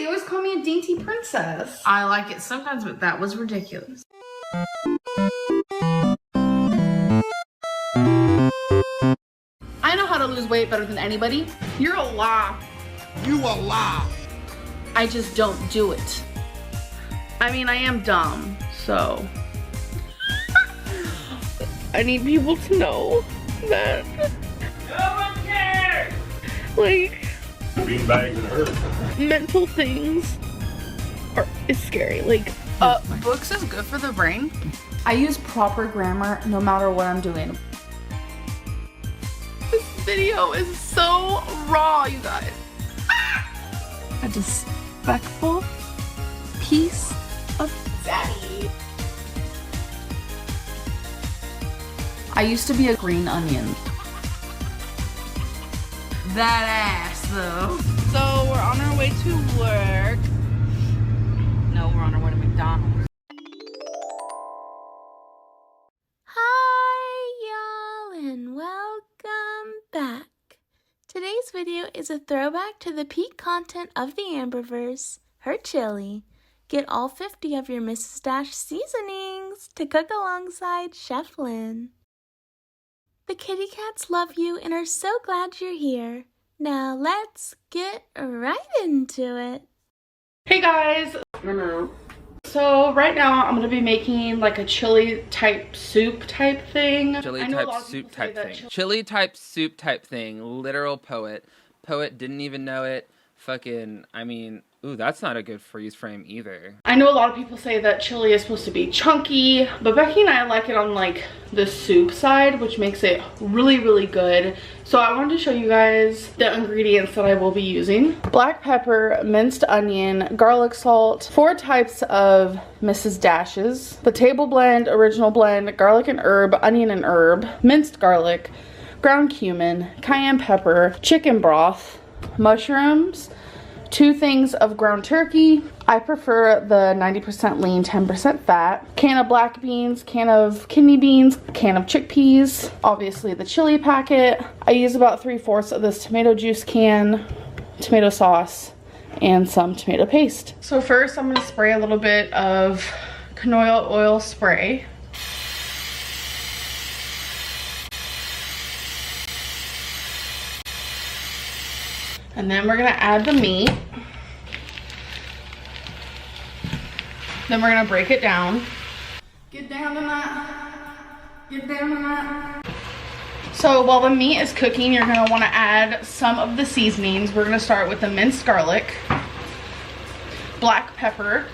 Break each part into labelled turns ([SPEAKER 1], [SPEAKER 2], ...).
[SPEAKER 1] you always call me a dainty princess.
[SPEAKER 2] I like it sometimes, but that was ridiculous.
[SPEAKER 1] I know how to lose weight better than anybody. You're a lie.
[SPEAKER 3] You a lie.
[SPEAKER 1] I just don't do it. I mean, I am dumb, so. I need people to know that.
[SPEAKER 4] No one cares!
[SPEAKER 1] Like,
[SPEAKER 4] Beanbags and hurt.
[SPEAKER 1] mental things is scary. Like, books is good for the brain. I use proper grammar no matter what I'm doing. This video is so raw, you guys. A disrespectful piece of daddy. I used to be a green onion.
[SPEAKER 2] That ass, though.
[SPEAKER 1] So we're on our way to work.
[SPEAKER 2] No, we're on our way to McDonald's.
[SPEAKER 5] Hi y'all and welcome back. Today's video is a throwback to the peak content of the Amberverse, her chili. Get all 50 of your Mrs. Dash seasonings to cook alongside Chef Lynn. The kitty cats love you and are so glad you're here. Now let's get right into it.
[SPEAKER 1] Hey guys. So right now I'm gonna be making like a chili type soup type thing.
[SPEAKER 6] Chili type soup type thing. Chili type soup type thing. Literal poet. Poet didn't even know it. Fucking, I mean, ooh, that's not a good freeze frame either.
[SPEAKER 1] I know a lot of people say that chili is supposed to be chunky, but Becky and I like it on like the soup side, which makes it really, really good. So I wanted to show you guys the ingredients that I will be using. Black pepper, minced onion, garlic salt, 4 types of Mrs. Dashes, the table blend, original blend, garlic and herb, onion and herb, minced garlic, ground cumin, cayenne pepper, chicken broth, mushrooms, 2 things of ground turkey. I prefer the 90% lean, 10% fat. Can of black beans, can of kidney beans, can of chickpeas. Obviously the chili packet. I use about 3/4 of this tomato juice can, tomato sauce, and some tomato paste. So first I'm gonna spray a little bit of canola oil spray. And then we're gonna add the meat. Then we're gonna break it down. Get down on that. Get down on that. So while the meat is cooking, you're gonna wanna add some of the seasonings. We're gonna start with the minced garlic, black pepper,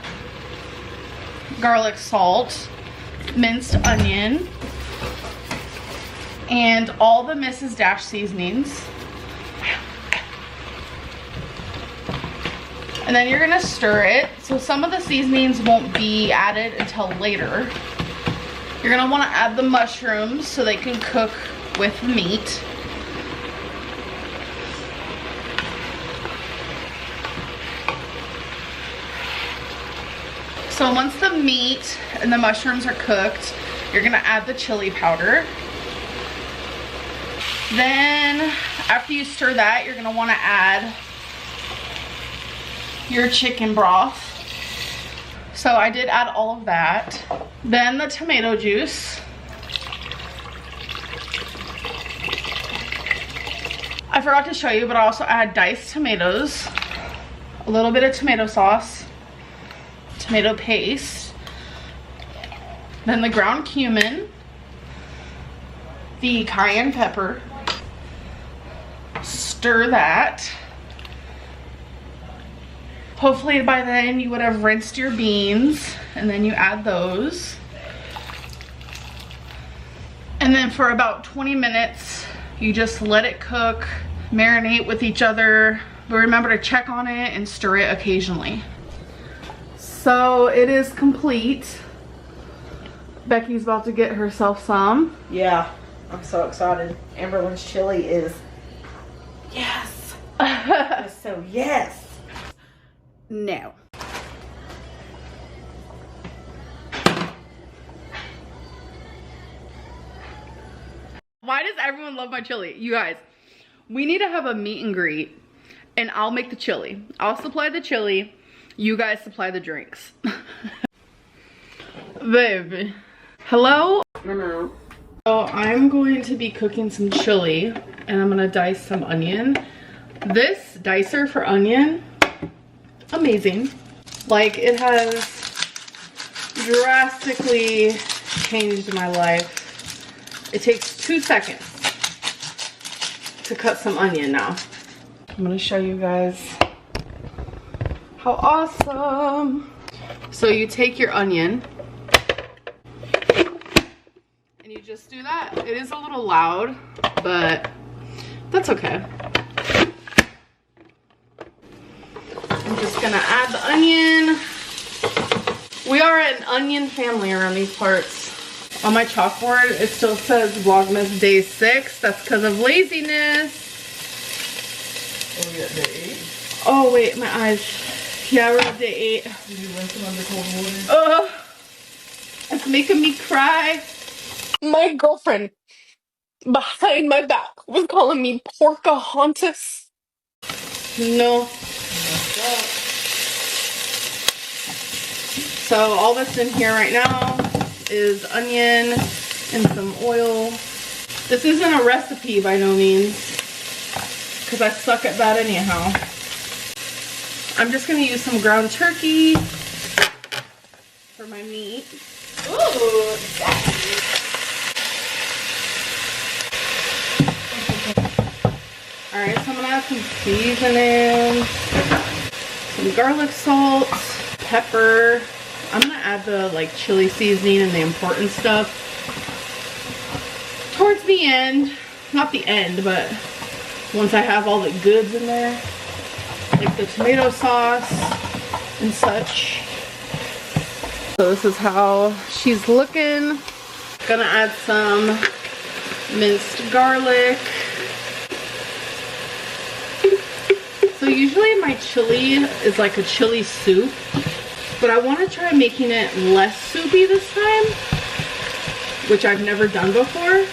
[SPEAKER 1] garlic salt, minced onion, and all the Mrs. Dash seasonings. And then you're gonna stir it. So some of the seasonings won't be added until later. You're gonna wanna add the mushrooms so they can cook with the meat. So once the meat and the mushrooms are cooked, you're gonna add the chili powder. Then after you stir that, you're gonna wanna add your chicken broth. So I did add all of that. Then the tomato juice. I forgot to show you, but I also add diced tomatoes, a little bit of tomato sauce, tomato paste, then the ground cumin, the cayenne pepper. Stir that. Hopefully by then you would have rinsed your beans, and then you add those. And then for about 20 minutes, you just let it cook, marinate with each other, but remember to check on it and stir it occasionally. So it is complete. Becky's about to get herself some.
[SPEAKER 2] Yeah, I'm so excited. Amberlynn's chili is
[SPEAKER 1] Yes.
[SPEAKER 2] so yes.
[SPEAKER 1] No. Why does everyone love my chili? You guys, we need to have a meet and greet, and I'll make the chili. I'll supply the chili, You guys supply the drinks. Baby. Hello?
[SPEAKER 2] Hello.
[SPEAKER 1] So I'm going to be cooking some chili and I'm gonna dice some onion. This dicer for onion, amazing. Like, it has drastically changed my life. It takes 2 seconds to cut some onion now. I'm gonna show you guys how awesome. So you take your onion and you just do that. It is a little loud, but that's okay. I'm just gonna add the onion. We are an onion family around these parts. On my chalkboard, it still says Vlogmas day 6. That's because of laziness.
[SPEAKER 2] Oh, we got day 8.
[SPEAKER 1] Oh wait, my eyes. Yeah, we're at day 8.
[SPEAKER 2] Did you rinse them under cold water?
[SPEAKER 1] It's making me cry.
[SPEAKER 7] My girlfriend behind my back was calling me Porcahontas.
[SPEAKER 1] No. So all that's in here right now is onion and some oil. This isn't a recipe by no means, because I suck at that anyhow. I'm just gonna use some ground turkey for my meat.
[SPEAKER 7] Ooh,
[SPEAKER 1] Alright, so I'm gonna add some seasoning, some garlic salt, pepper. I'm gonna add the like chili seasoning and the important stuff towards the end. Not the end, but once I have all the goods in there, like the tomato sauce and such. So this is how she's looking. Gonna add some minced garlic. So usually my chili is like a chili soup, but I want to try making it less soupy this time, which I've never done before.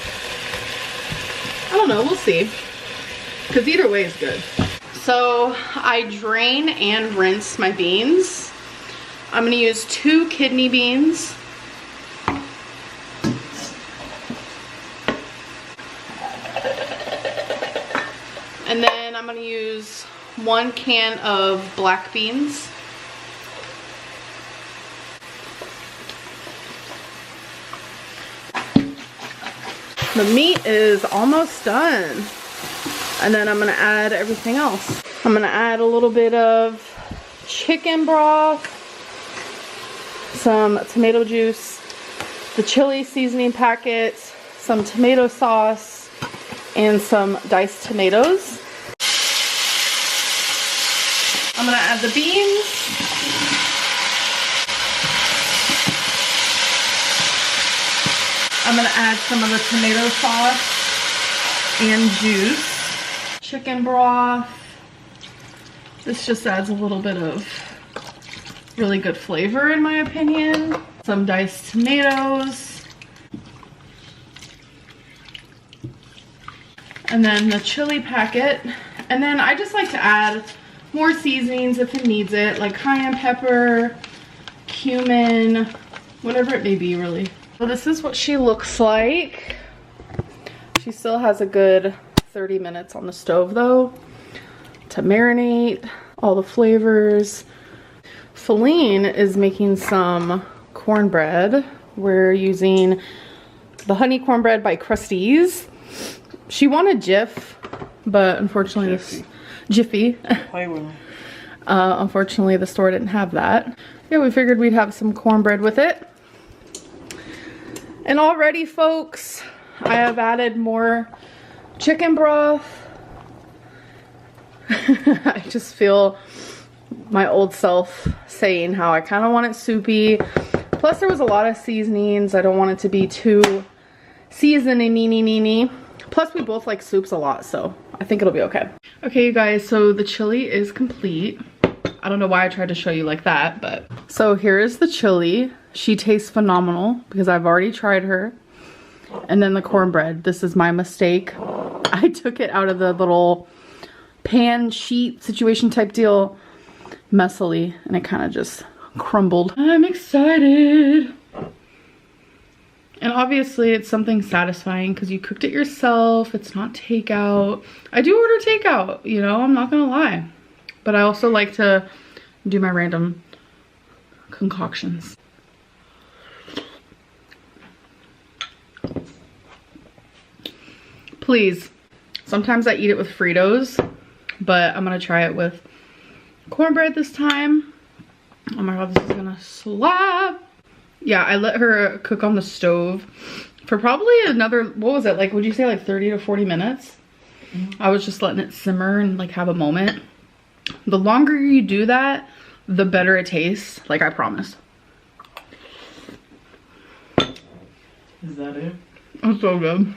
[SPEAKER 1] I don't know, we'll see, because either way is good. So I drain and rinse my beans. I'm going to use 2 kidney beans. And then I'm going to use 1 can of black beans. The meat is almost done. And then I'm gonna add everything else. I'm gonna add a little bit of chicken broth, some tomato juice, the chili seasoning packet, some tomato sauce, and some diced tomatoes. I'm gonna add the beans. I'm gonna add some of the tomato sauce and juice. Chicken broth. This just adds a little bit of really good flavor in my opinion. Some diced tomatoes. And then the chili packet. And then I just like to add more seasonings if it needs it, like cayenne pepper, cumin, whatever it may be really. So this is what she looks like. She still has a good 30 minutes on the stove though to marinate all the flavors. Feline is making some cornbread. We're using the honey cornbread by Krusteaz. She wanted Jif, but unfortunately Jiffy.
[SPEAKER 2] Play with them.
[SPEAKER 1] Unfortunately the store didn't have that. Yeah, we figured we'd have some cornbread with it. And already, folks, I have added more chicken broth. I just feel my old self saying how I kind of want it soupy. Plus, there was a lot of seasonings. I don't want it to be too seasoning-y. Plus, we both like soups a lot, so I think it'll be okay. Okay, you guys, so the chili is complete. I don't know why I tried to show you like that, but... So here is the chili. She tastes phenomenal because I've already tried her. And then the cornbread. This is my mistake. I took it out of the little pan sheet situation type deal messily and it kind of just crumbled. I'm excited. And obviously it's something satisfying because you cooked it yourself. It's not takeout. I do order takeout, you know, I'm not gonna lie. But I also like to do my random concoctions. Please. Sometimes I eat it with Fritos, but I'm gonna try it with cornbread this time. Oh my god, this is gonna slap. Yeah, I let her cook on the stove for probably another, what was it, like, would you say like 30 to 40 minutes? I was just letting it simmer and like have a moment. The longer you do that, the better it tastes, like I promise.
[SPEAKER 2] Is that it?
[SPEAKER 1] It's so good.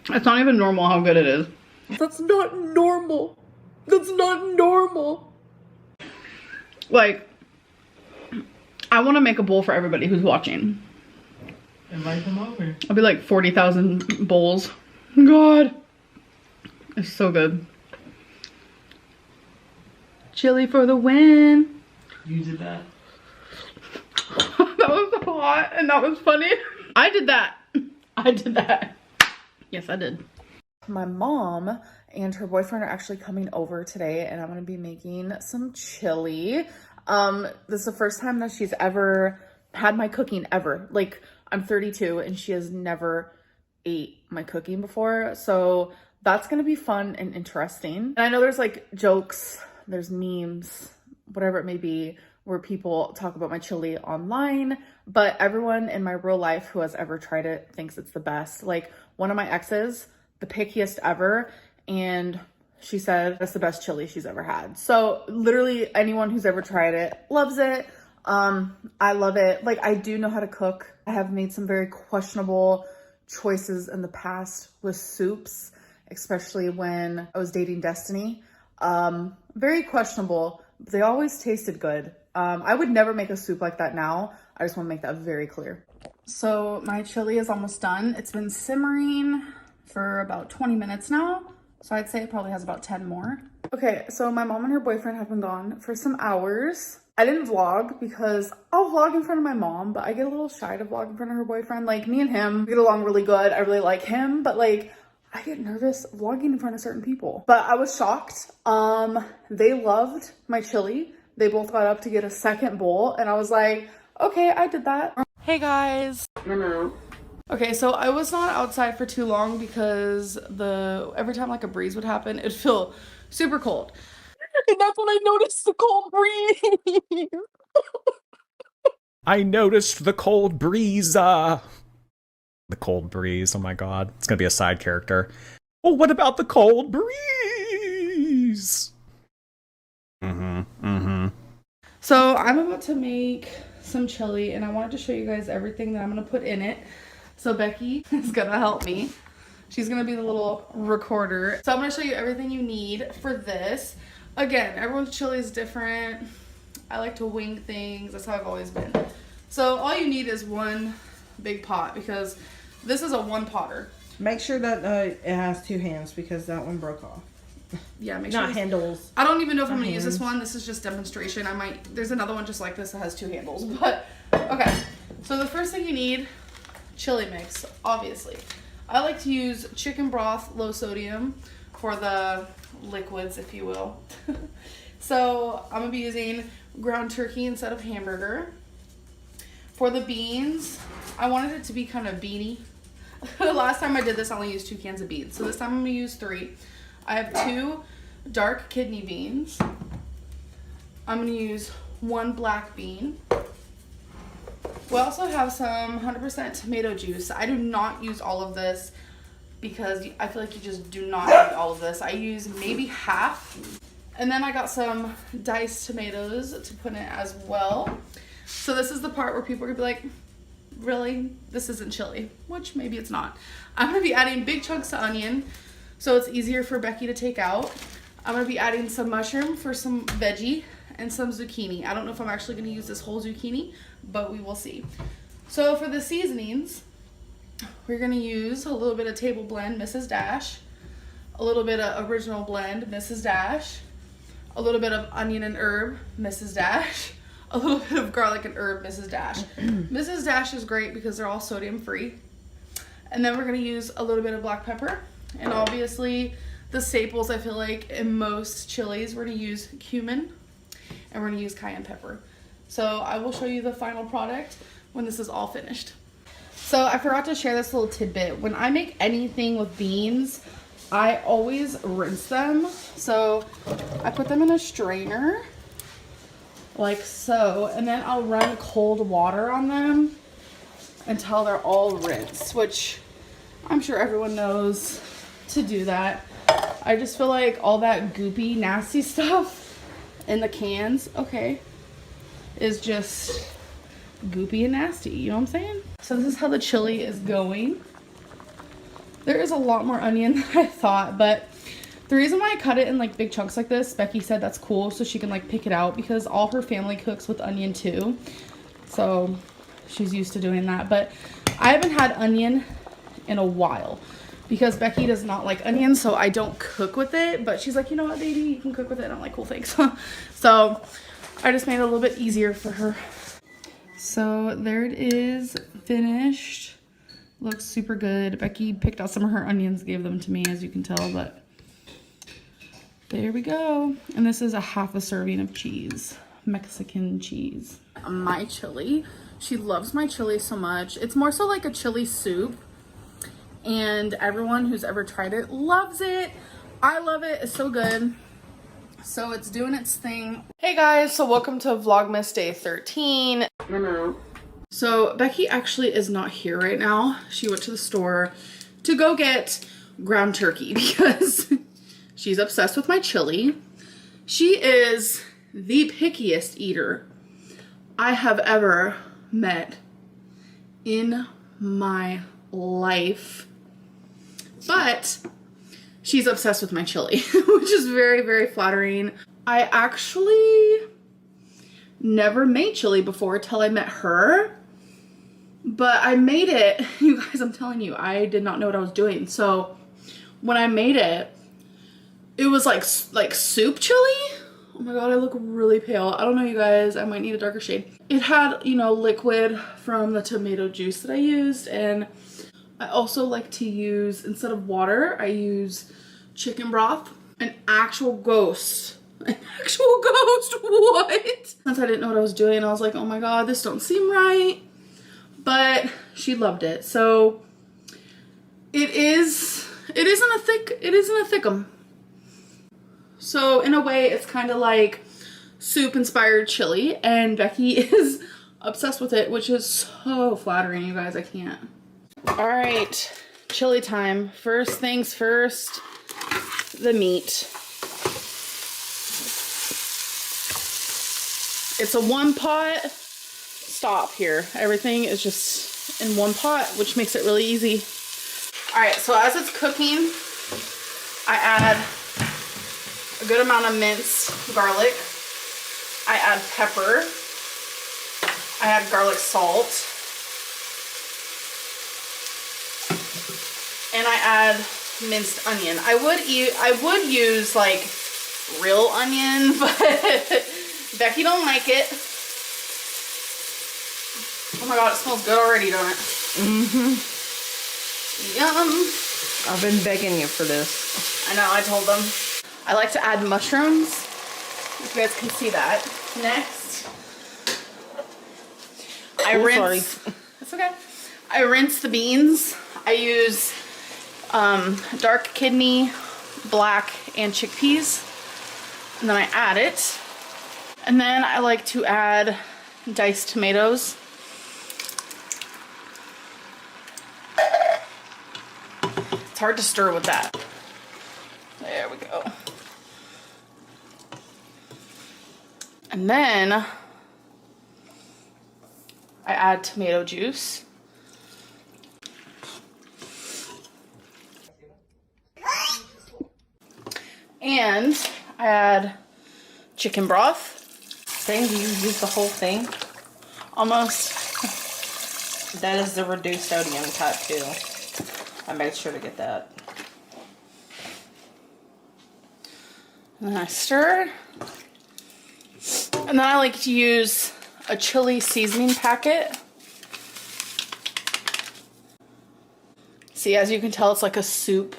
[SPEAKER 1] It's not even normal how good it is.
[SPEAKER 7] That's not normal. That's not normal.
[SPEAKER 1] Like, I want to make a bowl for everybody who's watching.
[SPEAKER 2] Invite them over.
[SPEAKER 1] I'll be like 40,000 bowls. God. It's so good. Chili for the win.
[SPEAKER 2] You did that.
[SPEAKER 1] That was hot and that was funny. I did that. I did that. Yes, I did. My mom and her boyfriend are actually coming over today and I'm going to be making some chili. This is the first time that she's ever had my cooking ever. Like, I'm 32 and she has never ate my cooking before. So that's going to be fun and interesting. And I know there's like jokes, there's memes, whatever it may be, where people talk about my chili online, but everyone in my real life who has ever tried it thinks it's the best. Like, one of my exes, the pickiest ever, and she said that's the best chili she's ever had. So literally anyone who's ever tried it loves it. I love it. Like, I do know how to cook. I have made some very questionable choices in the past with soups, especially when I was dating Destiny. Very questionable, but they always tasted good. I would never make a soup like that now. I just want to make that very clear. So my chili is almost done. It's been simmering for about 20 minutes now. So I'd say it probably has about 10 more. Okay, so my mom and her boyfriend have been gone for some hours. I didn't vlog because I'll vlog in front of my mom, but I get a little shy to vlog in front of her boyfriend. Like, me and him get along really good. I really like him, but like, I get nervous vlogging in front of certain people. But I was shocked. They loved my chili. They both got up to get a second bowl and I was like, okay, I did that. Hey guys. Okay, so I was not outside for too long because every time like a breeze would happen, it'd feel super cold.
[SPEAKER 7] And that's when I noticed the cold breeze.
[SPEAKER 8] I noticed the cold breeze. The cold breeze. Oh my god. It's gonna be a side character. Oh, what about the cold breeze?
[SPEAKER 1] So I'm about to make some chili and I wanted to show you guys everything that I'm gonna put in it. So Becky is gonna help me. She's gonna be the little recorder. So I'm gonna show you everything you need for this. Again, everyone's chili is different. I like to wing things. That's how I've always been. So all you need is one big pot because this is a one potter.
[SPEAKER 2] Make sure that it has two hands because that one broke off.
[SPEAKER 1] Yeah, make sure.
[SPEAKER 2] Not handles.
[SPEAKER 1] I don't even know if I'm gonna use
[SPEAKER 2] hands.
[SPEAKER 1] this one. This is just demonstration. There's another one just like this that has two handles, but okay. So the first thing you need, chili mix, obviously. I like to use chicken broth, low sodium, for the liquids, if you will. So I'm gonna be using ground turkey instead of hamburger. For the beans, I wanted it to be kind of beany. The last time I did this, I only used 2 cans of beans. So this time I'm gonna use 3. I have 2 dark kidney beans. I'm gonna use 1 black bean. We also have some 100% tomato juice. I do not use all of this because I feel like you just do not need all of this. I use maybe half. And then I got some diced tomatoes to put in as well. So this is the part where people are gonna be like, really? This isn't chili, which maybe it's not. I'm gonna be adding big chunks of onion so it's easier for Becky to take out. I'm gonna be adding some mushroom for some veggie and some zucchini. I don't know if I'm actually gonna use this whole zucchini, but we will see. So for the seasonings, we're gonna use a little bit of table blend, Mrs. Dash, a little bit of original blend, Mrs. Dash, a little bit of onion and herb, Mrs. Dash, a little bit of garlic and herb, Mrs. Dash. Mrs. Dash is great because they're all sodium free. And then we're gonna use a little bit of black pepper. And obviously the staples, I feel like in most chilies, we're gonna use cumin and we're gonna use cayenne pepper. So I will show you the final product when this is all finished. So I forgot to share this little tidbit. When I make anything with beans, I always rinse them. So I put them in a strainer like so, and then I'll run cold water on them until they're all rinsed, which I'm sure everyone knows to do that. I just feel like all that goopy, nasty stuff in the cans, okay, is just goopy and nasty, you know what I'm saying? So this is how the chili is going. There is a lot more onion than I thought, but the reason why I cut it in like big chunks like this, Becky said that's cool so she can like pick it out because all her family cooks with onion too. So she's used to doing that, but I haven't had onion in a while because Becky does not like onion, so I don't cook with it, but she's like, you know what, baby, you can cook with it. And I'm like, cool, thanks. So I just made it a little bit easier for her. So there it is, finished. Looks super good. Becky picked out some of her onions, gave them to me, as you can tell, but there we go. And this is a half a serving of cheese, Mexican cheese. My chili, she loves my chili so much. It's more so like a chili soup, and everyone who's ever tried it loves it. I love it, it's so good. So it's doing its thing. Hey guys, so welcome to Vlogmas day 13. So Becky actually is not here right now. She went to the store to go get ground turkey because she's obsessed with my chili. She is the pickiest eater I have ever met in my life. But she's obsessed with my chili, which is very, very flattering. I actually never made chili before till I met her, but I made it. You guys, I'm telling you, I did not know what I was doing. So when I made it, it was like soup chili. Oh my god, I look really pale. I don't know, you guys, I might need a darker shade. It had, you know, liquid from the tomato juice that I used, and I also like to use, instead of water, I use chicken broth. An actual ghost. An actual ghost, what? Since I didn't know what I was doing, I was like, oh my god, this don't seem right. But she loved it. So it isn't a thickum. So in a way, it's kind of like soup inspired chili, and Becky is obsessed with it, which is so flattering, you guys, I can't. All right, chili time. First things first, the meat. It's a one pot. Stop here. Everything is just in one pot, which makes it really easy. All right, so as it's cooking, I add a good amount of minced garlic. I add pepper. I add garlic salt. And I add minced onion. I would use like real onion, but Becky don't like it. Oh my god, it smells good already, don't it?
[SPEAKER 2] Mm-hmm.
[SPEAKER 1] Yum.
[SPEAKER 2] I've been begging you for this.
[SPEAKER 1] I know, I told them. I like to add mushrooms. If you guys can see that. Next, I rinse.
[SPEAKER 2] Sorry.
[SPEAKER 1] It's okay. I rinse the beans. I use dark kidney, black, and chickpeas. And then I add it. And then I like to add diced tomatoes. It's hard to stir with that. There we go. And then I add tomato juice. And I add chicken broth.
[SPEAKER 2] Dang, do you use the whole thing?
[SPEAKER 1] Almost.
[SPEAKER 2] That is the reduced sodium type too. I made sure to get that.
[SPEAKER 1] And then I stir. And then I like to use a chili seasoning packet. See, as you can tell, it's like a soup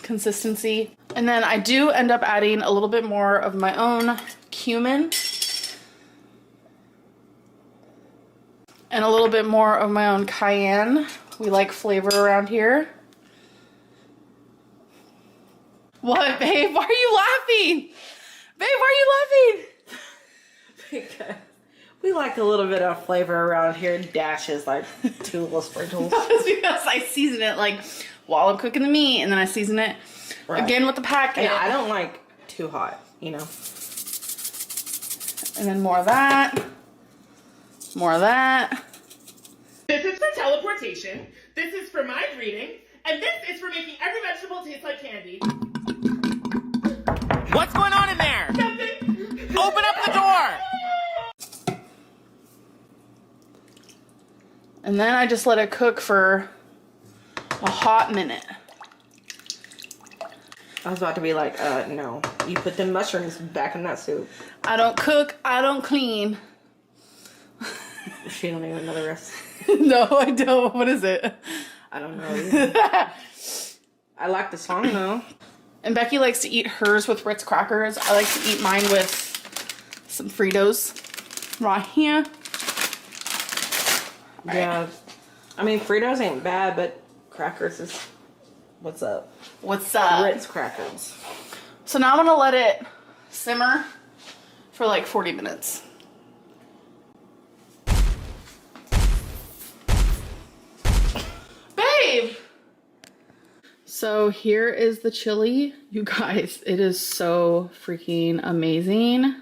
[SPEAKER 1] consistency. And then I do end up adding a little bit more of my own cumin. And a little bit more of my own cayenne. We like flavor around here. What, babe? Why are you laughing? Babe, why are you laughing?
[SPEAKER 2] Because we like a little bit of flavor around here. Dashes, like 2 little sprinkles.
[SPEAKER 1] That's because I season it like while I'm cooking the meat, and then I season it again with the packet.
[SPEAKER 2] Yeah, I don't like too hot, you know.
[SPEAKER 1] And then more of that. More of that.
[SPEAKER 9] This is for teleportation, this is for mind reading, and this is for making every vegetable taste like candy.
[SPEAKER 10] What's going on in there?
[SPEAKER 9] Nothing.
[SPEAKER 10] Open up the door!
[SPEAKER 1] And then I just let it cook for a hot minute.
[SPEAKER 2] I was about to be like, no. You put them mushrooms back in that soup.
[SPEAKER 1] I don't cook, I don't clean.
[SPEAKER 2] She don't even know the rest.
[SPEAKER 1] No, I don't. What is it?
[SPEAKER 2] I don't know either. I like the song though.
[SPEAKER 1] And Becky likes to eat hers with Ritz crackers. I like to eat mine with some Fritos right here.
[SPEAKER 2] Yeah. Right. I mean, Fritos ain't bad, but crackers is what's up.
[SPEAKER 1] What's up?
[SPEAKER 2] Ritz crackers.
[SPEAKER 1] So now I'm gonna let it simmer for like 40 minutes. Babe! So here is the chili. You guys, it is so freaking amazing.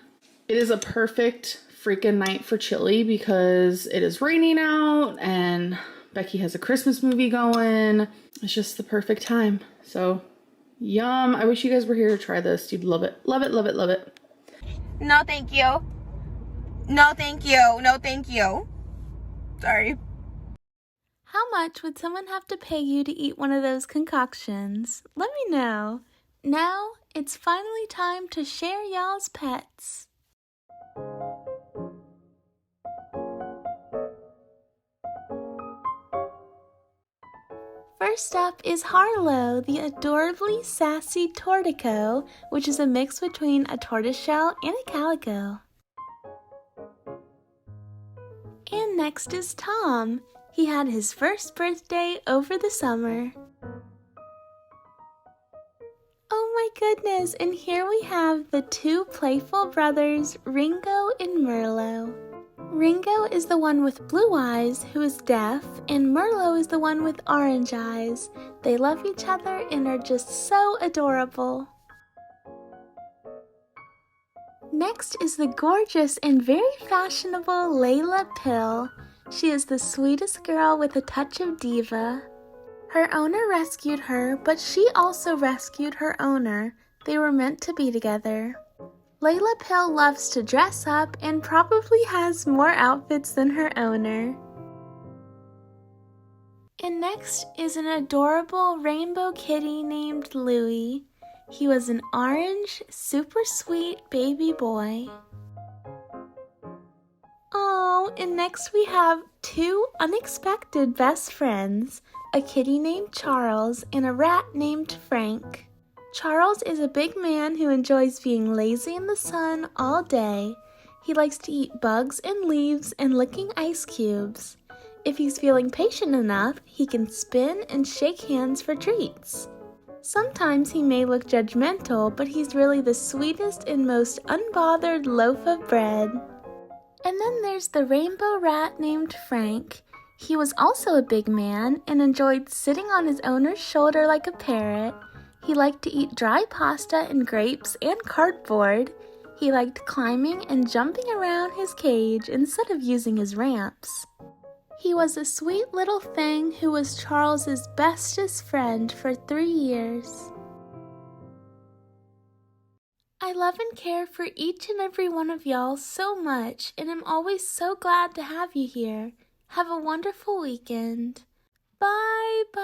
[SPEAKER 1] It is a perfect freaking night for chili because it is raining out and Becky has a Christmas movie going. It's just the perfect time. So yum. I wish you guys were here to try this. You'd love it. Love it, love it, love it.
[SPEAKER 11] No, thank you. No, thank you. No, thank you. Sorry.
[SPEAKER 5] How much would someone have to pay you to eat one of those concoctions? Let me know. Now, it's finally time to share y'all's pets. First up is Harlow, the adorably sassy tortico, which is a mix between a tortoiseshell and a calico. And next is Tom. He had his first birthday over the summer. Oh my goodness, and here we have the 2 playful brothers, Ringo and Merlot. Ringo is the one with blue eyes who is deaf, and Merlot is the one with orange eyes. They love each other and are just so adorable. Next is the gorgeous and very fashionable Layla Pill. She is the sweetest girl with a touch of diva. Her owner rescued her, but she also rescued her owner. They were meant to be together. Layla Pill loves to dress up and probably has more outfits than her owner. And next is an adorable rainbow kitty named Louie. He was an orange, super sweet baby boy. Oh, and next we have 2 unexpected best friends, a kitty named Charles and a rat named Frank. Charles is a big man who enjoys being lazy in the sun all day. He likes to eat bugs and leaves and licking ice cubes. If he's feeling patient enough, he can spin and shake hands for treats. Sometimes he may look judgmental, but he's really the sweetest and most unbothered loaf of bread. And then there's the rainbow rat named Frank. He was also a big man and enjoyed sitting on his owner's shoulder like a parrot. He liked to eat dry pasta and grapes and cardboard. He liked climbing and jumping around his cage instead of using his ramps. He was a sweet little thing who was Charles's bestest friend for 3 years. I love and care for each and every one of y'all so much, and I'm always so glad to have you here. Have a wonderful weekend. Bye-bye.